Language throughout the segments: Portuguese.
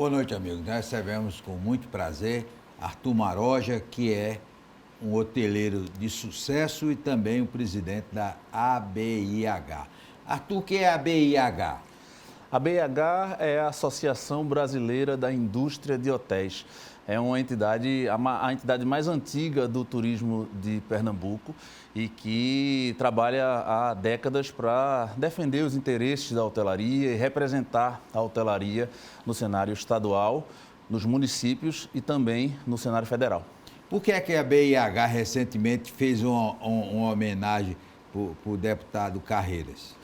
Boa noite, amigos. Nós recebemos com muito prazer Arthur Maroja, que é um hoteleiro de sucesso e também o presidente da ABIH. Arthur, o que é a ABIH? A BIH é a Associação Brasileira da Indústria de Hotéis. É uma entidade, a entidade mais antiga do turismo de Pernambuco e que trabalha há décadas para defender os interesses da hotelaria e representar a hotelaria no cenário estadual, nos municípios e também no cenário federal. Por que é que a BIH recentemente fez uma homenagem para o deputado Carreiras?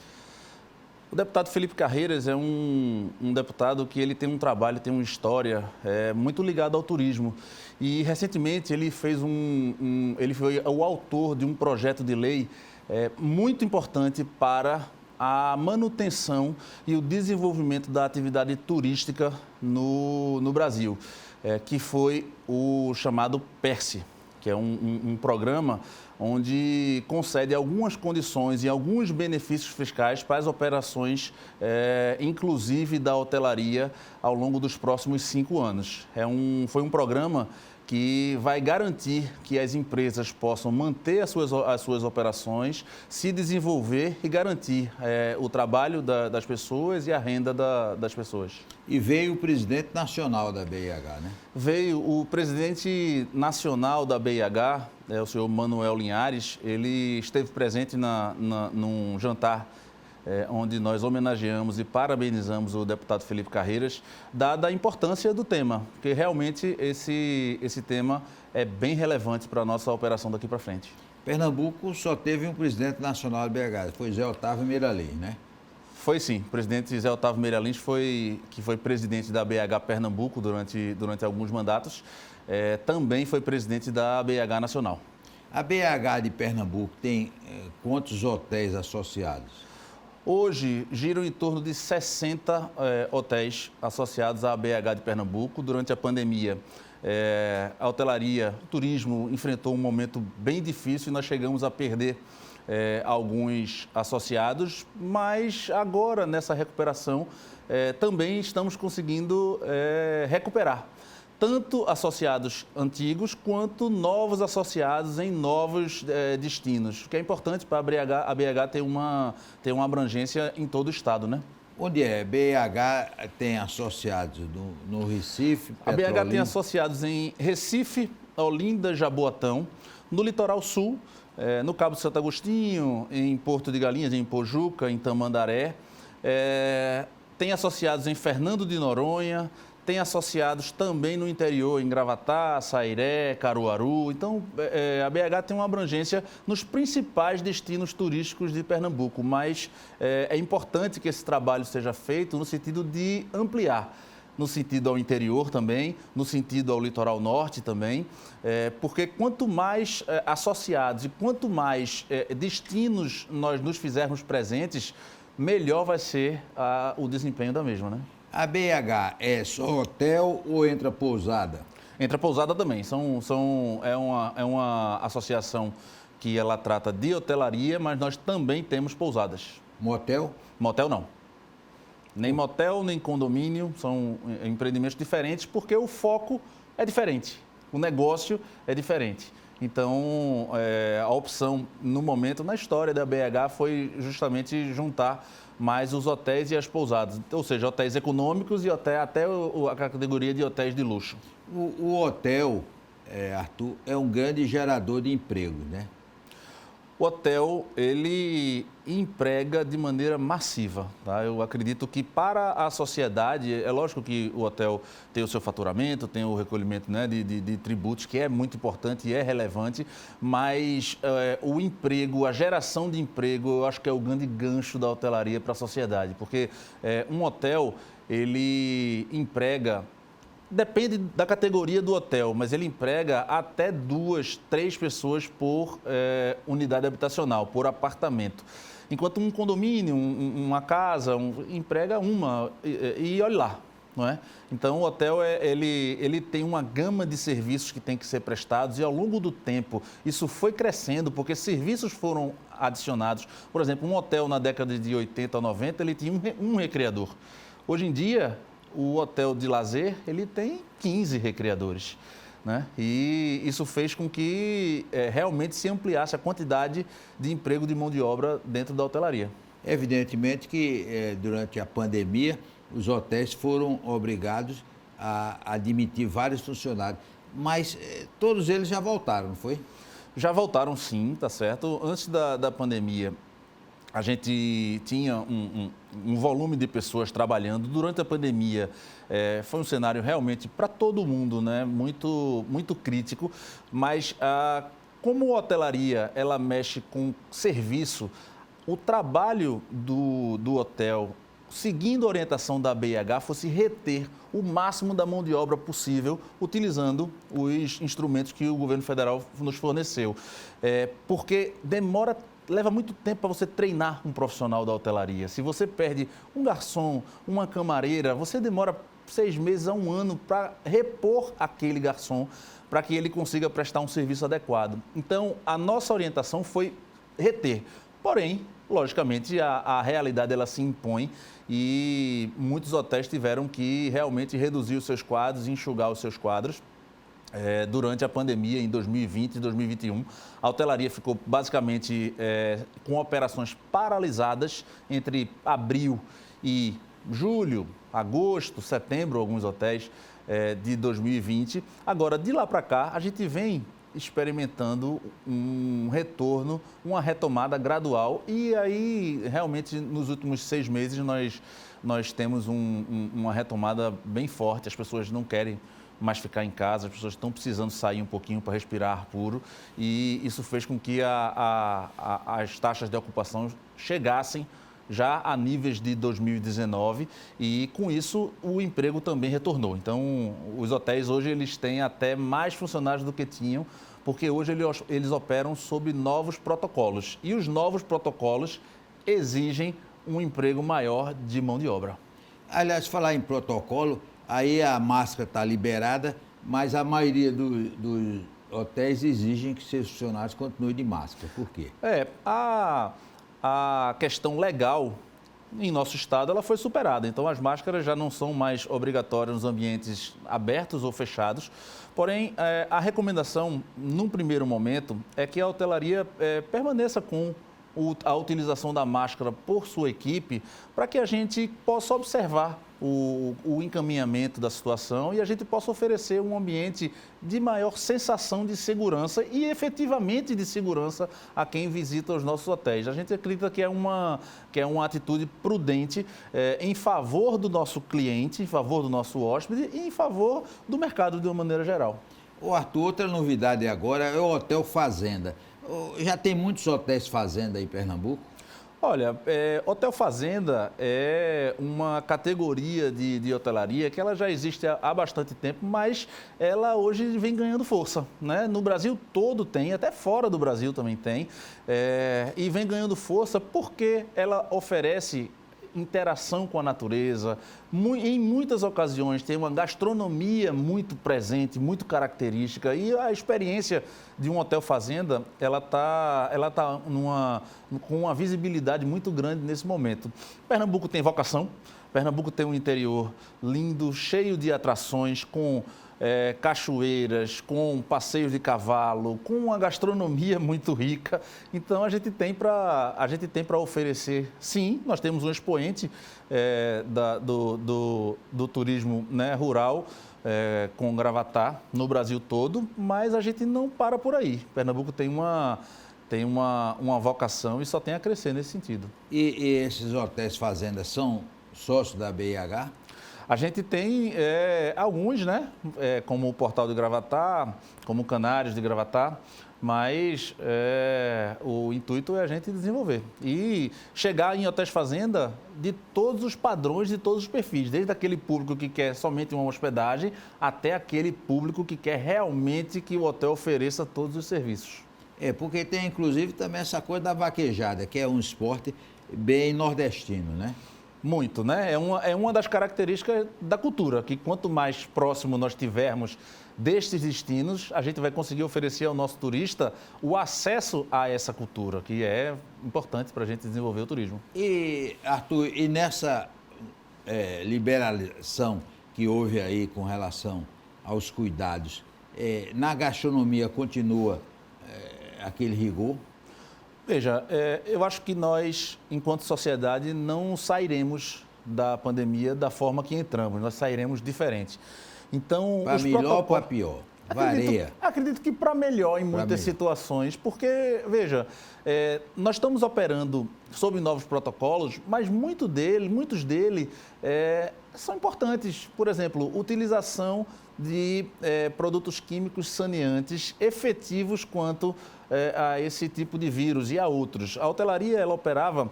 O deputado Felipe Carreiras é um deputado que ele tem um trabalho, tem uma história muito ligada ao turismo. E recentemente ele fez ele foi o autor de um projeto de lei muito importante para a manutenção e o desenvolvimento da atividade turística no Brasil, que foi o chamado PERSE, que é um programa onde concede algumas condições e alguns benefícios fiscais para as operações, inclusive da hotelaria, ao longo dos próximos 5 anos. Foi um programa que vai garantir que as empresas possam manter as suas operações, se desenvolver e garantir o trabalho das pessoas e a renda das pessoas. E veio o presidente nacional da BIH, né? Veio o presidente nacional da BIH, o senhor Manuel Linhares. Ele esteve presente num jantar onde nós homenageamos e parabenizamos o deputado Felipe Carreiras, dada a importância do tema, porque realmente esse tema é bem relevante para a nossa operação daqui para frente. Pernambuco só teve um presidente nacional da BIH, foi Zé Otávio Meirelles, né? Foi sim, o presidente Zé Otávio Meirelles que foi presidente da BIH Pernambuco durante alguns mandatos, também foi presidente da BIH Nacional. A BIH de Pernambuco tem quantos hotéis associados? Hoje, giram em torno de 60 hotéis associados à BIH de Pernambuco. Durante a pandemia, a hotelaria, o turismo enfrentou um momento bem difícil e nós chegamos a perder alguns associados, mas agora, nessa recuperação, também estamos conseguindo recuperar tanto associados antigos quanto novos associados em novos destinos, o que é importante para a BIH ter uma abrangência em todo o estado, né? Onde é? BIH tem associados no Recife, Petrolina? A BIH tem associados em Recife, Olinda, Jaboatão, no Litoral Sul, no Cabo de Santo Agostinho, em Porto de Galinhas, em Pojuca, em Tamandaré. Tem associados em Fernando de Noronha, tem associados também no interior, em Gravatá, Sairé, Caruaru. Então, a BIH tem uma abrangência nos principais destinos turísticos de Pernambuco, mas é importante que esse trabalho seja feito no sentido de ampliar, no sentido ao interior também, no sentido ao litoral norte também, porque quanto mais associados e quanto mais destinos nós nos fizermos presentes, melhor vai ser o desempenho da mesma, né? A BIH é só hotel ou entra pousada? Entra pousada também. É uma associação que ela trata de hotelaria, mas nós também temos pousadas. Motel? Motel não. Nem motel, nem condomínio. São empreendimentos diferentes porque o foco é diferente. O negócio é diferente. Então, a opção, no momento, na história da BIH, foi justamente juntar mais os hotéis e as pousadas, ou seja, hotéis econômicos e até a categoria de hotéis de luxo. O hotel, Arthur, é um grande gerador de emprego, né? O hotel, ele emprega de maneira massiva, tá? Eu acredito que para a sociedade, é lógico que o hotel tem o seu faturamento, tem o recolhimento, né, de tributos, que é muito importante e é relevante, mas o emprego, a geração de emprego, eu acho que é o grande gancho da hotelaria para a sociedade, porque um hotel, ele emprega... Depende da categoria do hotel, mas ele emprega até 2, 3 pessoas por unidade habitacional, por apartamento. Enquanto um condomínio, uma casa, emprega uma e olha lá, não é? Então, o hotel, ele tem uma gama de serviços que tem que ser prestados e, ao longo do tempo, isso foi crescendo porque serviços foram adicionados. Por exemplo, um hotel na década de 80 ou 90, ele tinha um recreador. Hoje em dia, o hotel de lazer, ele tem 15 recreadores, né? E isso fez com que realmente se ampliasse a quantidade de emprego de mão de obra dentro da hotelaria. Evidentemente que durante a pandemia os hotéis foram obrigados a admitir vários funcionários, mas todos eles já voltaram, não foi? Já voltaram sim, tá certo. Antes da pandemia, a gente tinha um volume de pessoas trabalhando. Durante a pandemia, foi um cenário realmente para todo mundo, né? Muito crítico, mas como a hotelaria ela mexe com serviço, o trabalho do hotel, seguindo a orientação da BIH, fosse reter o máximo da mão de obra possível, utilizando os instrumentos que o governo federal nos forneceu. Porque leva muito tempo para você treinar um profissional da hotelaria. Se você perde um garçom, uma camareira, você demora 6 meses a 1 ano para repor aquele garçom, para que ele consiga prestar um serviço adequado. Então, a nossa orientação foi reter. Porém, logicamente, a realidade ela se impõe e muitos hotéis tiveram que realmente reduzir os seus quadros, enxugar os seus quadros. Durante a pandemia, em 2020 e 2021, a hotelaria ficou basicamente com operações paralisadas entre abril e julho, agosto, setembro, alguns hotéis de 2020. Agora, de lá para cá, a gente vem experimentando um retorno, uma retomada gradual e aí realmente nos últimos 6 meses nós temos uma retomada bem forte. As pessoas não querem mais ficar em casa, as pessoas estão precisando sair um pouquinho para respirar ar puro e isso fez com que as taxas de ocupação chegassem já a níveis de 2019 e com isso o emprego também retornou. Então os hotéis hoje eles têm até mais funcionários do que tinham, porque hoje eles operam sob novos protocolos e os novos protocolos exigem um emprego maior de mão de obra. Aliás, falar em protocolo, aí a máscara está liberada, mas a maioria dos hotéis exigem que seus funcionários continuem de máscara. Por quê? A questão legal em nosso estado ela foi superada. Então, as máscaras já não são mais obrigatórias nos ambientes abertos ou fechados. Porém, a recomendação, num primeiro momento, é que a hotelaria permaneça com a utilização da máscara por sua equipe, para que a gente possa observar o encaminhamento da situação e a gente possa oferecer um ambiente de maior sensação de segurança e efetivamente de segurança a quem visita os nossos hotéis. A gente acredita que é uma atitude prudente em favor do nosso cliente, em favor do nosso hóspede e em favor do mercado de uma maneira geral. Ô Arthur, outra novidade agora é o Hotel Fazenda. Já tem muitos hotéis Fazenda aí em Pernambuco? Olha, Hotel Fazenda é uma categoria de hotelaria que ela já existe há bastante tempo, mas ela hoje vem ganhando força, né? No Brasil todo tem, até fora do Brasil também tem, e vem ganhando força porque ela oferece interação com a natureza, em muitas ocasiões tem uma gastronomia muito presente, muito característica e a experiência de um hotel fazenda, ela tá com uma visibilidade muito grande nesse momento. Pernambuco tem vocação, Pernambuco tem um interior lindo, cheio de atrações, com cachoeiras, com passeios de cavalo, com uma gastronomia muito rica. Então, a gente tem para oferecer, sim, nós temos um expoente do turismo, né, rural, com Gravatá no Brasil todo, mas a gente não para por aí. Pernambuco tem uma vocação e só tem a crescer nesse sentido. E esses hotéis fazendas são sócios da BIH? A gente tem alguns, né? Como o Portal de Gravatá, como o Canários de Gravatá, mas o intuito é a gente desenvolver e chegar em hotéis fazenda de todos os padrões, de todos os perfis, desde aquele público que quer somente uma hospedagem até aquele público que quer realmente que o hotel ofereça todos os serviços. Porque tem inclusive também essa coisa da vaquejada, que é um esporte bem nordestino, né? Muito, né? É uma das características da cultura, que quanto mais próximo nós tivermos destes destinos, a gente vai conseguir oferecer ao nosso turista o acesso a essa cultura, que é importante para a gente desenvolver o turismo. E, Arthur, liberalização que houve aí com relação aos cuidados, na gastronomia continua aquele rigor? Veja, eu acho que nós, enquanto sociedade, não sairemos da pandemia da forma que entramos, nós sairemos diferentes. Então, para melhor ou para pior? Varia. Acredito que para melhor em muitas situações, porque, veja, nós estamos operando sob novos protocolos, mas muitos dele são importantes. Por exemplo, utilização de produtos químicos saneantes efetivos quanto a esse tipo de vírus e a outros. A hotelaria, ela operava,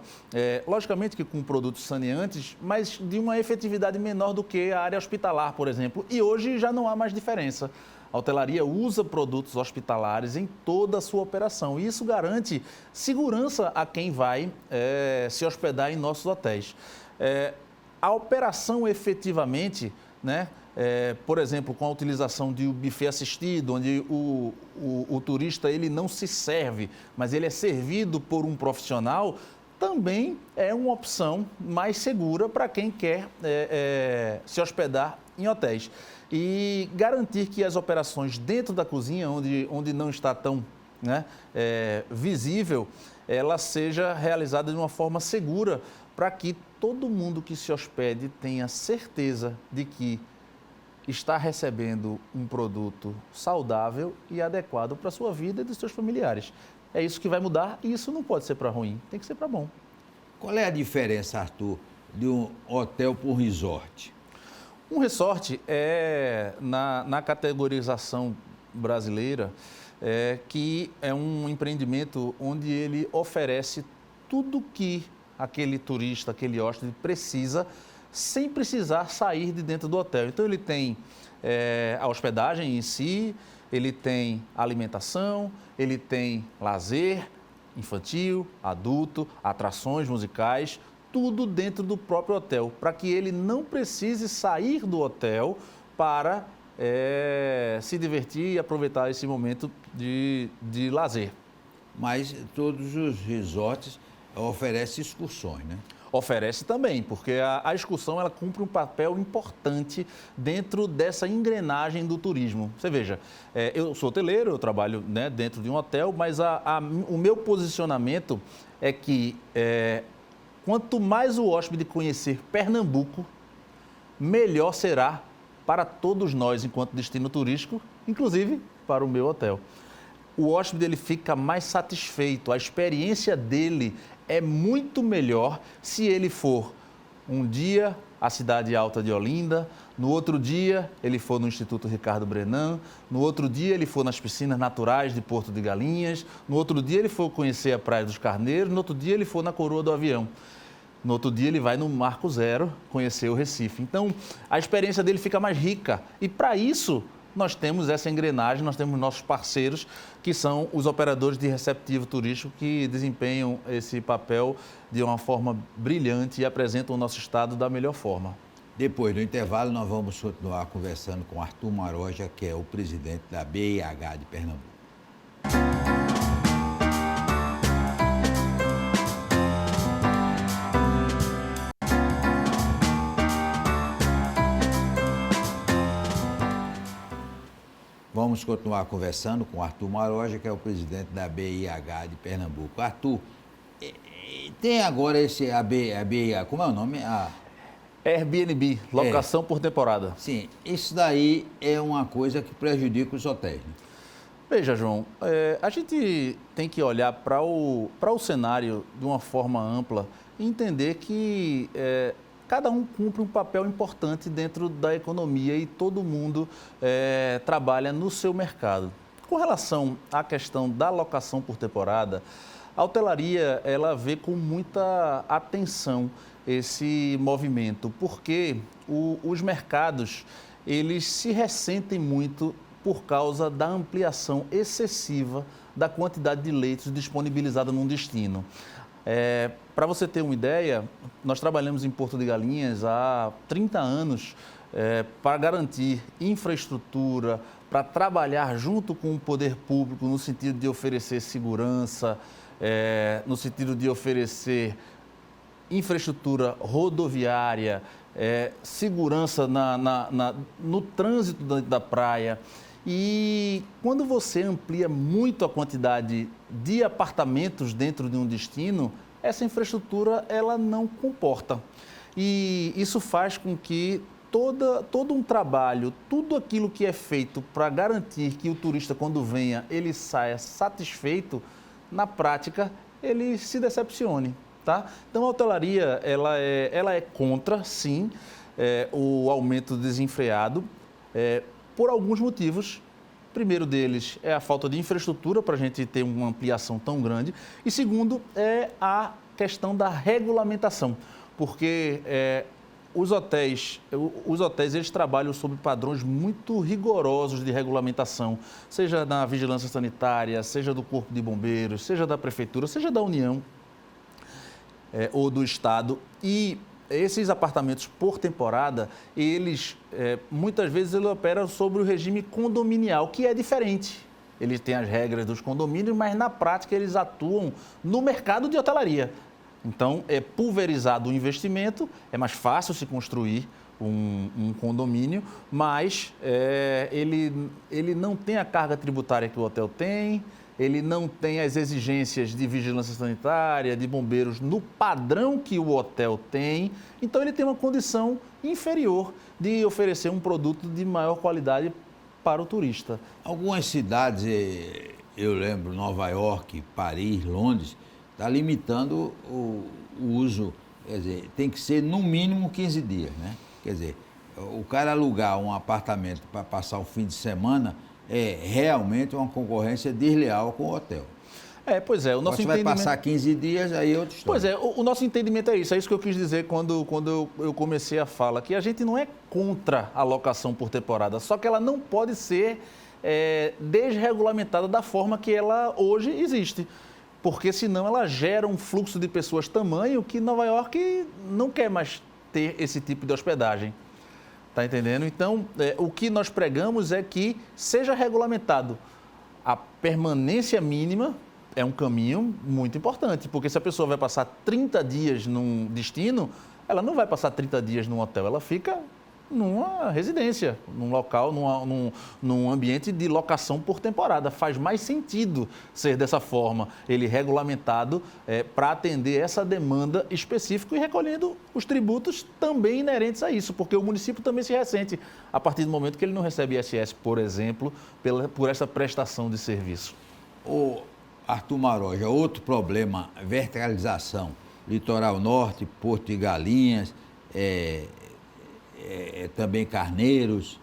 logicamente que com produtos saneantes, mas de uma efetividade menor do que a área hospitalar, por exemplo. E hoje já não há mais diferença. A hotelaria usa produtos hospitalares em toda a sua operação e isso garante segurança a quem vai se hospedar em nossos hotéis. A operação efetivamente, né, por exemplo, com a utilização de um buffet assistido, onde o turista ele não se serve, mas ele é servido por um profissional, também é uma opção mais segura para quem quer se hospedar em hotéis. E garantir que as operações dentro da cozinha, onde não está tão visível, ela seja realizada de uma forma segura para que todo mundo que se hospede tenha certeza de que está recebendo um produto saudável e adequado para a sua vida e dos seus familiares. É isso que vai mudar e isso não pode ser para ruim, tem que ser para bom. Qual é a diferença, Arthur, de um hotel para um resort? Um resort na categorização brasileira, que é um empreendimento onde ele oferece tudo que aquele turista, aquele hóspede precisa, sem precisar sair de dentro do hotel. Então, ele tem a hospedagem em si, ele tem alimentação, ele tem lazer infantil, adulto, atrações musicais, tudo dentro do próprio hotel, para que ele não precise sair do hotel para se divertir e aproveitar esse momento de lazer. Mas todos os resorts oferecem excursões, né? Oferece também, porque a excursão ela cumpre um papel importante dentro dessa engrenagem do turismo. Você veja, eu sou hoteleiro, eu trabalho dentro de um hotel, mas o meu posicionamento é que quanto mais o hóspede conhecer Pernambuco, melhor será para todos nós enquanto destino turístico, inclusive para o meu hotel. O hóspede ele fica mais satisfeito, a experiência dele é muito melhor se ele for um dia à Cidade Alta de Olinda, no outro dia ele for no Instituto Ricardo Brenan, no outro dia ele for nas piscinas naturais de Porto de Galinhas, no outro dia ele for conhecer a Praia dos Carneiros, no outro dia ele for na Coroa do Avião. No outro dia ele vai no Marco Zero conhecer o Recife. Então, a experiência dele fica mais rica e para isso nós temos essa engrenagem, nós temos nossos parceiros, que são os operadores de receptivo turístico, que desempenham esse papel de uma forma brilhante e apresentam o nosso estado da melhor forma. Depois do intervalo, nós vamos continuar conversando com Arthur Maroja, que é o presidente da BIH de Pernambuco. Vamos continuar conversando com Arthur Maroja, que é o presidente da BIH de Pernambuco. Arthur, tem agora a BIH, como é o nome? Airbnb, locação por temporada. Sim, isso daí é uma coisa que prejudica os hotéis, né? Veja, João, a gente tem que olhar para o cenário de uma forma ampla e entender que cada um cumpre um papel importante dentro da economia e todo mundo trabalha no seu mercado. Com relação à questão da locação por temporada, a hotelaria ela vê com muita atenção esse movimento, porque os mercados eles se ressentem muito por causa da ampliação excessiva da quantidade de leitos disponibilizada num destino. Para você ter uma ideia, nós trabalhamos em Porto de Galinhas há 30 anos para garantir infraestrutura, para trabalhar junto com o poder público no sentido de oferecer segurança, no sentido de oferecer infraestrutura rodoviária segurança no trânsito da praia. E quando você amplia muito a quantidade de apartamentos dentro de um destino, essa infraestrutura ela não comporta. E isso faz com que todo um trabalho, tudo aquilo que é feito para garantir que o turista, quando venha, ele saia satisfeito, na prática, ele se decepcione. Tá? Então, a hotelaria ela é contra, sim, o aumento desenfreado, por alguns motivos. O primeiro deles é a falta de infraestrutura para a gente ter uma ampliação tão grande. E segundo é a questão da regulamentação, porque os hotéis eles trabalham sob padrões muito rigorosos de regulamentação, seja na vigilância sanitária, seja do Corpo de Bombeiros, seja da Prefeitura, seja da União ou do Estado. E esses apartamentos por temporada, eles muitas vezes ele operam sobre o regime condominial, que é diferente. Eles têm as regras dos condomínios, mas na prática eles atuam no mercado de hotelaria. Então, é pulverizado o investimento, é mais fácil se construir um condomínio, mas ele não tem a carga tributária que o hotel tem, ele não tem as exigências de vigilância sanitária, de bombeiros no padrão que o hotel tem. Então, ele tem uma condição inferior de oferecer um produto de maior qualidade para o turista. Algumas cidades, eu lembro, Nova York, Paris, Londres, está limitando o uso, quer dizer, tem que ser no mínimo 15 dias, né? Quer dizer, o cara alugar um apartamento para passar o fim de semana é realmente uma concorrência desleal com o hotel. Pois é, o nosso entendimento... vai passar 15 dias, aí é outra história. Pois é, o nosso entendimento é isso que eu quis dizer quando eu comecei a fala, que a gente não é contra a locação por temporada, só que ela não pode ser desregulamentada da forma que ela hoje existe, porque senão ela gera um fluxo de pessoas tamanho que Nova York não quer mais ter esse tipo de hospedagem. Está entendendo? Então, o que nós pregamos é que seja regulamentado. A permanência mínima é um caminho muito importante, porque se a pessoa vai passar 30 dias num destino, ela não vai passar 30 dias num hotel, ela fica numa residência, num local, num ambiente de locação por temporada. Faz mais sentido ser dessa forma, ele regulamentado para atender essa demanda específica e recolhendo os tributos também inerentes a isso, porque o município também se ressente a partir do momento que ele não recebe ISS, por exemplo, por essa prestação de serviço. O Arthur Maroja, outro problema, verticalização, litoral norte, Porto de Galinhas, também Carneiros,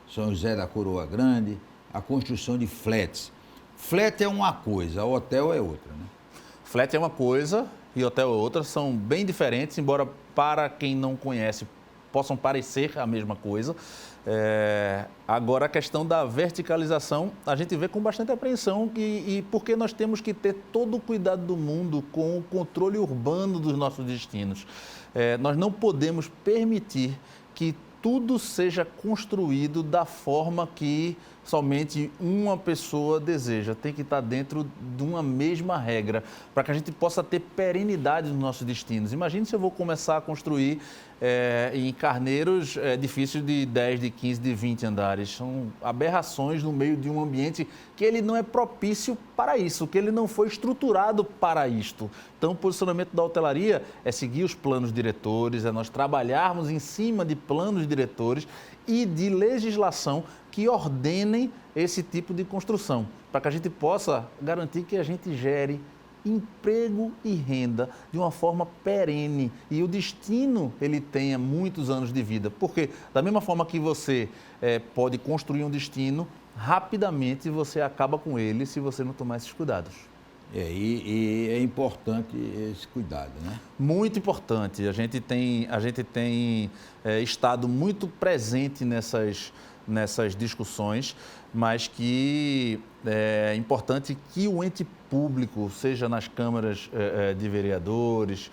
São José da Coroa Grande, a construção de flats. Flat é uma coisa, hotel é outra, né? Flat é uma coisa e hotel é outra, são bem diferentes, embora para quem não conhece possam parecer a mesma coisa. Agora, a questão da verticalização, a gente vê com bastante apreensão e porque nós temos que ter todo o cuidado do mundo com o controle urbano dos nossos destinos. Nós não podemos permitir que tudo seja construído da forma que somente uma pessoa deseja. Tem que estar dentro de uma mesma regra, para que a gente possa ter perenidade nos nossos destinos. Imagine se eu vou começar a construir em Carneiros edifícios de 10, de 15, de 20 andares. São aberrações no meio de um ambiente que ele não é propício para isso, que ele não foi estruturado para isto. Então, o posicionamento da hotelaria é seguir os planos diretores, é nós trabalharmos em cima de planos diretores e de legislação que ordenem esse tipo de construção, para que a gente possa garantir que a gente gere emprego e renda de uma forma perene e o destino ele tenha muitos anos de vida, porque da mesma forma que você pode construir um destino, rapidamente você acaba com ele se você não tomar esses cuidados. E é importante esse cuidado, né? Muito importante. A gente tem estado muito presente nessas discussões, mas que é importante que o ente público, seja nas câmaras de vereadores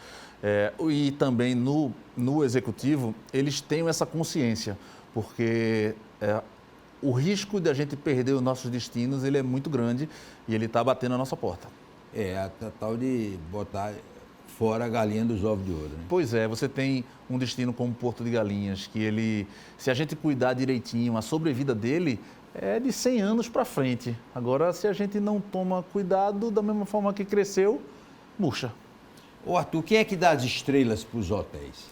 e também no executivo, eles tenham essa consciência, porque o risco de a gente perder os nossos destinos ele é muito grande e ele está batendo a nossa porta. A tal de fora a galinha dos ovos de ouro, né? Pois é, você tem um destino como Porto de Galinhas, que ele, se a gente cuidar direitinho, a sobrevida dele é de 100 anos para frente. Agora, se a gente não toma cuidado, da mesma forma que cresceu, murcha. Ô Arthur, quem é que dá as estrelas para os hotéis?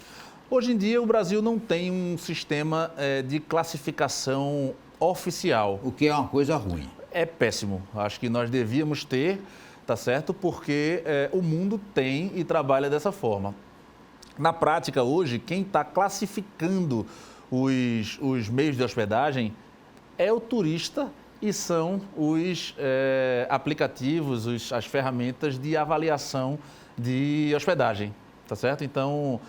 Hoje em dia, o Brasil não tem um sistema de classificação oficial. O que é uma coisa ruim. É péssimo. Acho que nós devíamos ter, tá certo? Porque o mundo tem e trabalha dessa forma. Na prática, hoje, quem está classificando os meios de hospedagem é o turista e são os aplicativos, as ferramentas de avaliação de hospedagem, tá certo? Então,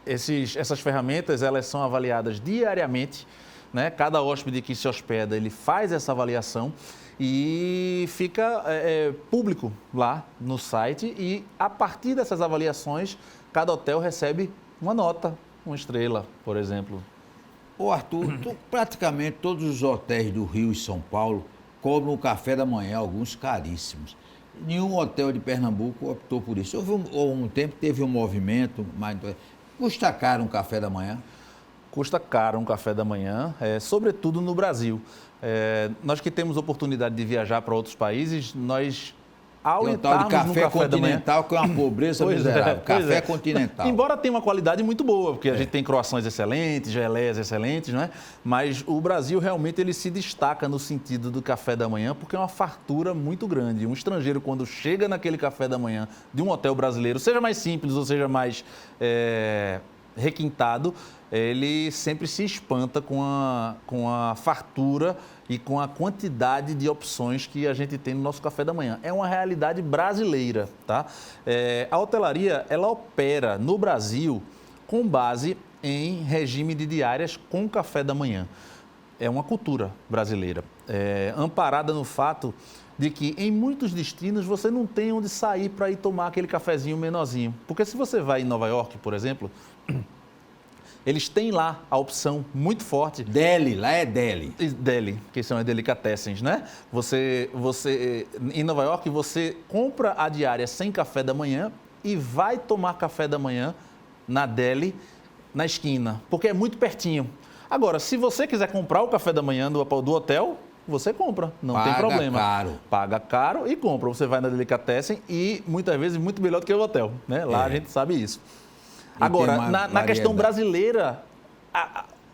essas ferramentas, elas são avaliadas diariamente, né? Cada hóspede que se hospeda, ele faz essa avaliação e fica público lá no site e a partir dessas avaliações, cada hotel recebe uma nota, uma estrela, por exemplo. Ô Arthur, praticamente todos os hotéis do Rio e São Paulo cobram o café da manhã, alguns caríssimos. Nenhum hotel de Pernambuco optou por isso. Houve um tempo, teve um movimento, mas custa caro um café da manhã? Custa caro um café da manhã, sobretudo no Brasil. Nós que temos oportunidade de viajar para outros países, nós, ao entrarmos no café continental, que é uma pobreza miserável. Café continental. Embora tenha uma qualidade muito boa, porque a gente tem croações excelentes, geleias excelentes, não é? Mas o Brasil realmente ele se destaca no sentido do café da manhã, porque é uma fartura muito grande. Um estrangeiro, quando chega naquele café da manhã de um hotel brasileiro, seja mais simples ou seja mais requintado, ele sempre se espanta com a fartura e com a quantidade de opções que a gente tem no nosso café da manhã. É uma realidade brasileira, tá? A hotelaria, ela opera no Brasil com base em regime de diárias com café da manhã. É uma cultura brasileira, amparada no fato de que em muitos destinos você não tem onde sair para ir tomar aquele cafezinho menorzinho. Porque se você vai em Nova York, por exemplo, eles têm lá a opção muito forte. Deli, lá é deli. Deli, que são as delicatessens, né? Em Nova York, você compra a diária sem café da manhã e vai tomar café da manhã na deli, na esquina, porque é muito pertinho. Agora, se você quiser comprar o café da manhã do hotel, você compra, não tem problema. Paga caro e compra. Você vai na delicatessen e muitas vezes muito melhor do que o hotel, né? Lá a gente sabe isso. Agora, na questão brasileira,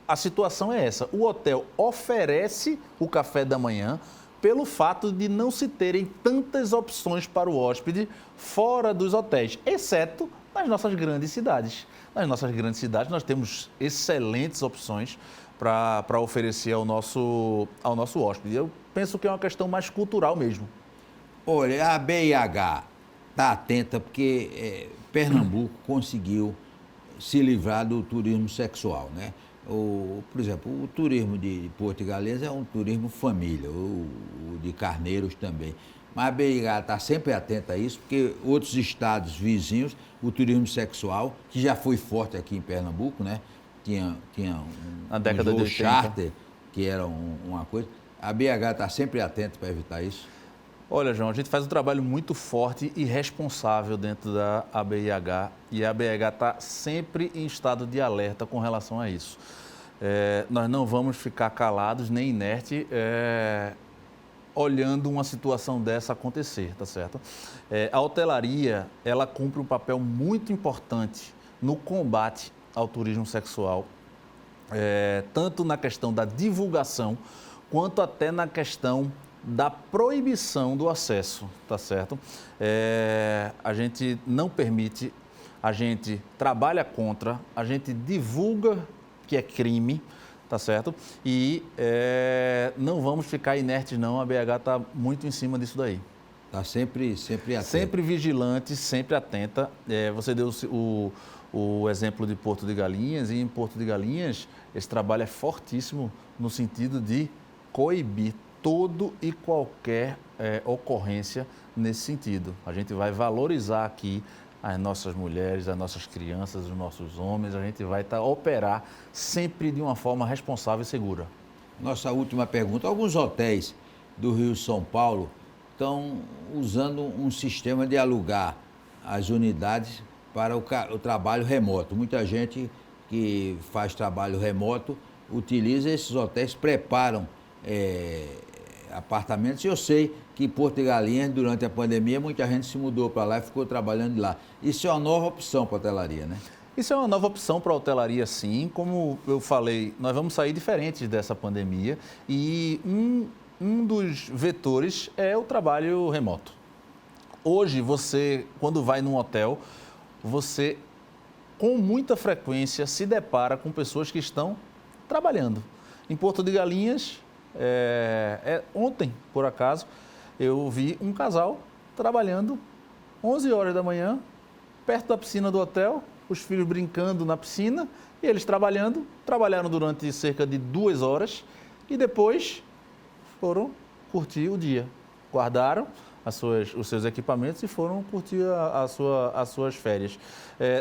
a situação é essa. O hotel oferece o café da manhã pelo fato de não se terem tantas opções para o hóspede fora dos hotéis, exceto nas nossas grandes cidades. Nas nossas grandes cidades nós temos excelentes opções para oferecer ao nosso hóspede. Eu penso que é uma questão mais cultural mesmo. Olha, a BIH está atenta porque Pernambuco conseguiu se livrar do turismo sexual, né? Por exemplo, o turismo de Porto de Galinhas é um turismo família, o de Carneiros também. Mas a BIH está sempre atenta a isso, porque outros estados vizinhos, o turismo sexual, que já foi forte aqui em Pernambuco, né? Tinha um voo charter, que era uma coisa. A BIH está sempre atenta para evitar isso. Olha, João, a gente faz um trabalho muito forte e responsável dentro da ABIH e a ABIH está sempre em estado de alerta com relação a isso. Nós não vamos ficar calados nem inertes olhando uma situação dessa acontecer, tá certo? A hotelaria, ela cumpre um papel muito importante no combate ao turismo sexual, tanto na questão da divulgação, quanto até na questão da proibição do acesso, tá certo? A gente não permite, a gente trabalha contra, a gente divulga que é crime, tá certo? E não vamos ficar inertes não, a BH está muito em cima disso daí. Está sempre atenta. Sempre vigilante, sempre atenta. Você deu o exemplo de Porto de Galinhas, e em Porto de Galinhas esse trabalho é fortíssimo no sentido de coibir todo e qualquer ocorrência nesse sentido. A gente vai valorizar aqui as nossas mulheres, as nossas crianças, os nossos homens, a gente vai operar sempre de uma forma responsável e segura. Nossa última pergunta. Alguns hotéis do Rio e São Paulo estão usando um sistema de alugar as unidades para o trabalho remoto. Muita gente que faz trabalho remoto utiliza esses hotéis, preparam apartamentos. Eu sei que em Porto de Galinhas, durante a pandemia, muita gente se mudou para lá e ficou trabalhando de lá. Isso é uma nova opção para a hotelaria, né? Isso é uma nova opção para a hotelaria, sim. Como eu falei, nós vamos sair diferentes dessa pandemia e um dos vetores é o trabalho remoto. Hoje, você, quando vai num hotel, você, com muita frequência, se depara com pessoas que estão trabalhando. Em Porto de Galinhas, ontem, por acaso, eu vi um casal trabalhando 11 horas da manhã, perto da piscina do hotel, os filhos brincando na piscina e eles trabalharam durante cerca de 2 horas e depois foram curtir o dia. Guardaram os seus equipamentos e foram curtir as suas férias.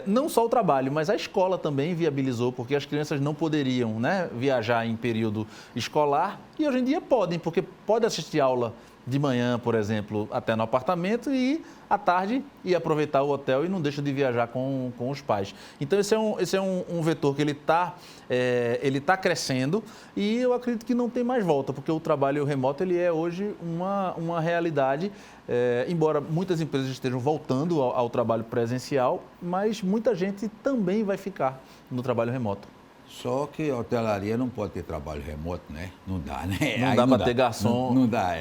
Não só o trabalho, mas a escola também viabilizou, porque as crianças não poderiam, né, viajar em período escolar e hoje em dia podem, porque pode assistir aula de manhã, por exemplo, até no apartamento e à tarde ir aproveitar o hotel e não deixa de viajar com os pais. Então esse é um vetor que ele tá crescendo e eu acredito que não tem mais volta, porque o trabalho remoto ele é hoje uma realidade, embora muitas empresas estejam voltando ao trabalho presencial, mas muita gente também vai ficar no trabalho remoto. Só que a hotelaria não pode ter trabalho remoto, né? Não dá, né? Não dá para ter garçom. Não dá,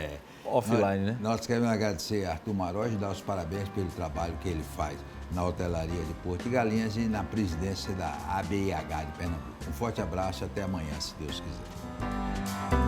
offline, né? Nós queremos agradecer a Arthur Maroja e dar os parabéns pelo trabalho que ele faz na hotelaria de Porto de Galinhas e na presidência da ABIH de Pernambuco. Um forte abraço e até amanhã, se Deus quiser.